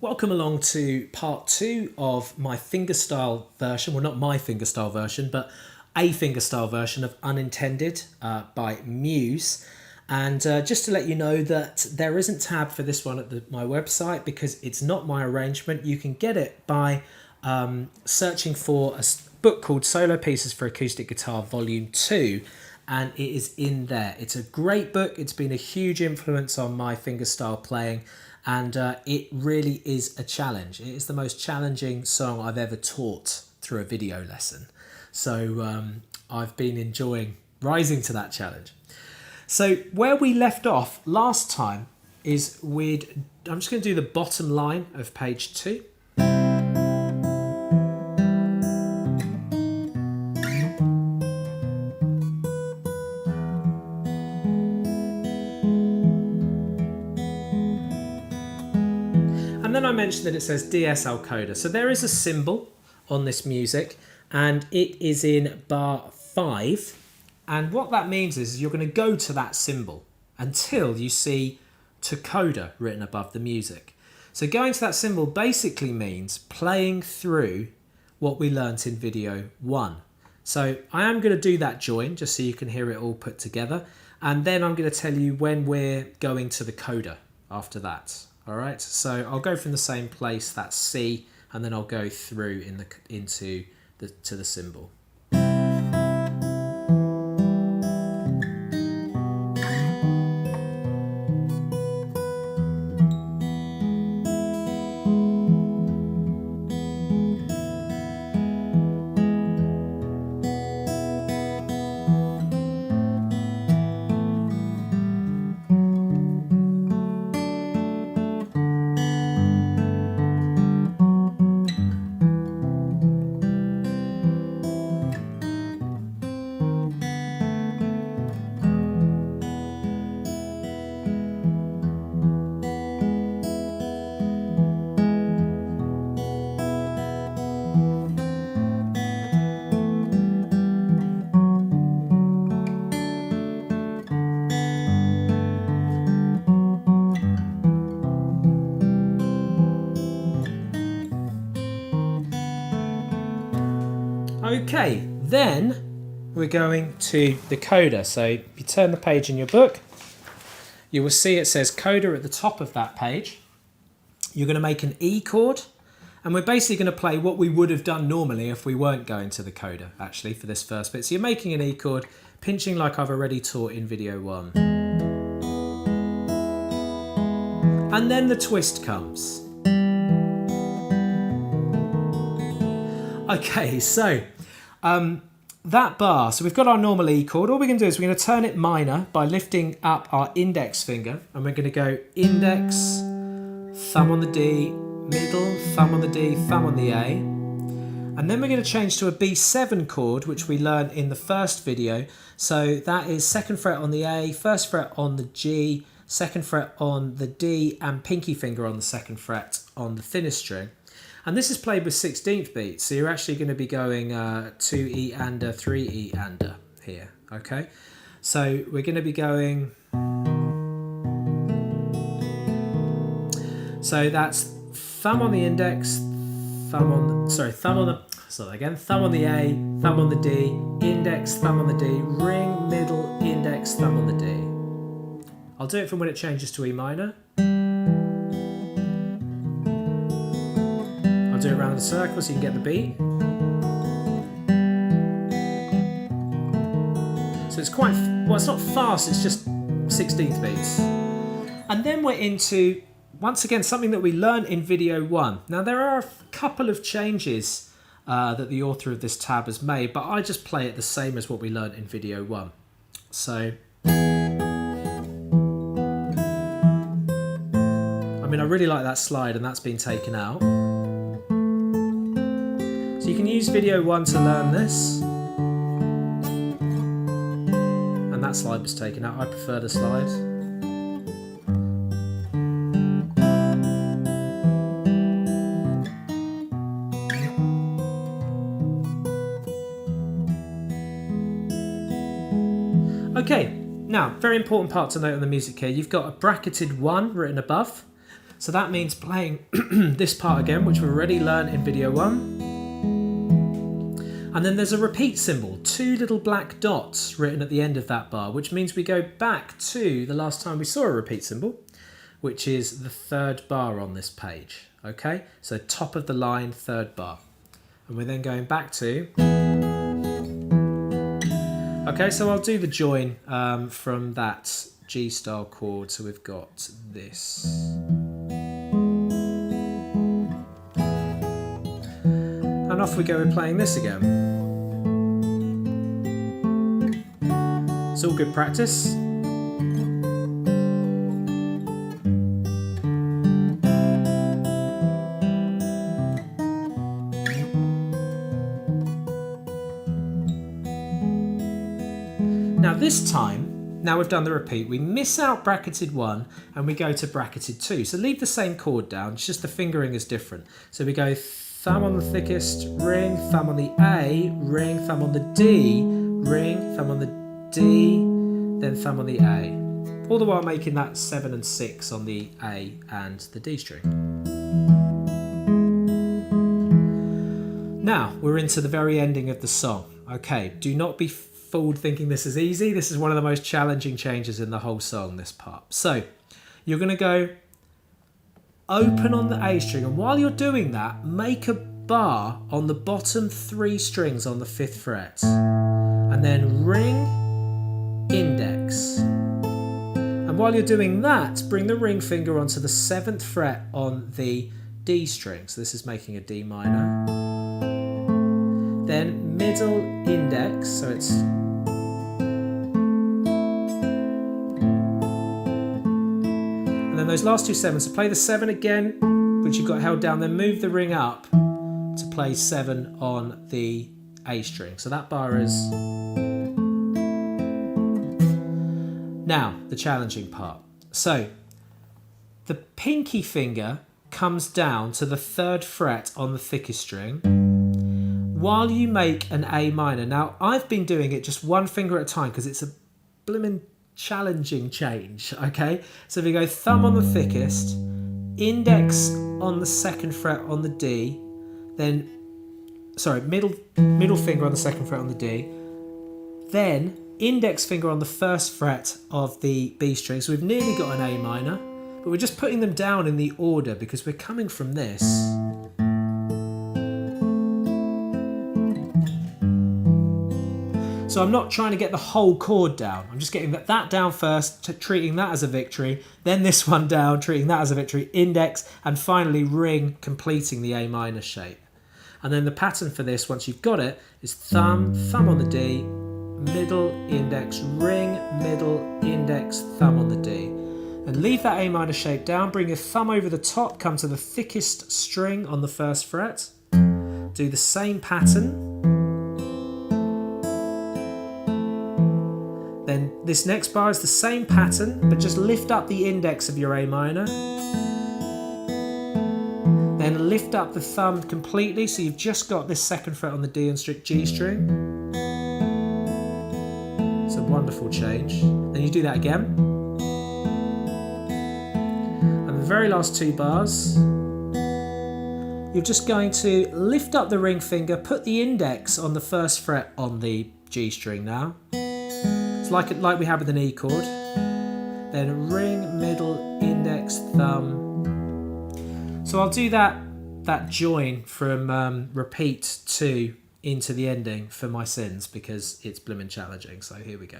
Welcome along to part 2 of my fingerstyle version, well not my fingerstyle version, but a fingerstyle version of Unintended by Muse. And just to let you know that there isn't tab for this one at my website because it's not my arrangement. You can get it by searching for a book called Solo Pieces for Acoustic Guitar Volume 2, and it is in there. It's a great book. It's been a huge influence on my fingerstyle playing, and it really is a challenge. It is the most challenging song I've ever taught through a video lesson. So I've been enjoying rising to that challenge. So where we left off last time is I'm just going to do the bottom line of page 2. And then I mentioned that it says DSL Coda. So there is a symbol on this music and it is in bar 5. And what that means is you're going to go to that symbol until you see to Coda written above the music. So going to that symbol basically means playing through what we learnt in video 1. So I am going to do that join just so you can hear it all put together. And then I'm going to tell you when we're going to the Coda after that. All right, so I'll go from the same place, that's C, and then I'll go through to the symbol. Okay, then we're going to the Coda. So if you turn the page in your book, you will see it says Coda at the top of that page. You're going to make an E chord, and we're basically going to play what we would have done normally if we weren't going to the Coda, actually, for this first bit. So you're making an E chord, pinching like I've already taught in video 1. And then the twist comes. Okay, so that bar, so we've got our normal E chord. All we're going to do is we're going to turn it minor by lifting up our index finger, and we're going to go index, thumb on the D, middle, thumb on the D, thumb on the A. And then we're going to change to a B7 chord, which we learned in the first video. So that is 2nd fret on the A, 1st fret on the G, 2nd fret on the D, and pinky finger on the 2nd fret on the thinnest string. And this is played with 16th beats, so you're actually going to be going 2E and 3E and here, okay? So we're going to be going... So that's thumb on the index, thumb on the A, thumb on the D, index, thumb on the D, ring, middle, index, thumb on the D. I'll do it from when it changes to E minor. I'll do it around the circle so you can get the beat. So it's quite, well, it's not fast, it's just 16th beats. And then we're into, once again, something that we learned in video 1. Now there are a couple of changes that the author of this tab has made, but I just play it the same as what we learned in video 1. So, I mean, I really like that slide, and that's been taken out. So you can use video 1 to learn this. And that slide was taken out. I prefer the slide. Okay, now, very important part to note on the music here. You've got a bracketed 1 written above. So that means playing this part again, which we've already learned in video 1. And then there's a repeat symbol, 2 little black dots written at the end of that bar, which means we go back to the last time we saw a repeat symbol, which is the 3rd bar on this page. Okay, so top of the line, 3rd bar. And we're then going back to... Okay, so I'll do the join from that G style chord. So we've got this. And off we go with playing this again. It's all good practice. Now this time, now we've done the repeat, we miss out bracketed 1 and we go to bracketed 2. So leave the same chord down, it's just the fingering is different. So we go thumb on the thickest, ring, thumb on the A, ring, thumb on the D, ring, thumb on the D, then thumb on the A. All the while making that 7 and 6 on the A and the D string. Now we're into the very ending of the song. Okay, do not be fooled thinking this is easy. This is one of the most challenging changes in the whole song, this part. So you're going to go open on the A string, and while you're doing that, make a bar on the bottom 3 strings on the 5th fret, and then ring, index. And while you're doing that, bring the ring finger onto the 7th fret on the D string. So this is making a D minor. Then middle index, so it's... And then those last 2 7s, so play the 7 again, which you've got held down, then move the ring up to play 7 on the A string. So that bar is... Now, the challenging part. So, the pinky finger comes down to the 3rd fret on the thickest string while you make an A minor. Now, I've been doing it just 1 finger at a time because it's a blimmin' challenging change, okay? So we go thumb on the thickest, index on the 2nd fret on the D, then, sorry, middle finger on the 2nd fret on the D, then index finger on the 1st fret of the B string. So we've nearly got an A minor, but we're just putting them down in the order because we're coming from this. So I'm not trying to get the whole chord down. I'm just getting that down first, treating that as a victory, then this one down, treating that as a victory, index, and finally ring, completing the A minor shape. And then the pattern for this, once you've got it, is thumb, thumb on the D, middle, index, ring, middle, index, thumb on the D. And leave that A minor shape down, bring your thumb over the top, come to the thickest string on the 1st fret, do the same pattern. Then this next bar is the same pattern, but just lift up the index of your A minor. Then lift up the thumb completely, so you've just got this 2nd fret on the D and G string. It's a wonderful change. Then you do that again. And the very last 2 bars, you're just going to lift up the ring finger, put the index on the 1st fret on the G string now. It's like we had with an E chord. Then ring, middle, index, thumb. So I'll do that join from repeat 2 into the ending for my sins because it's blimmin' challenging. So here we go.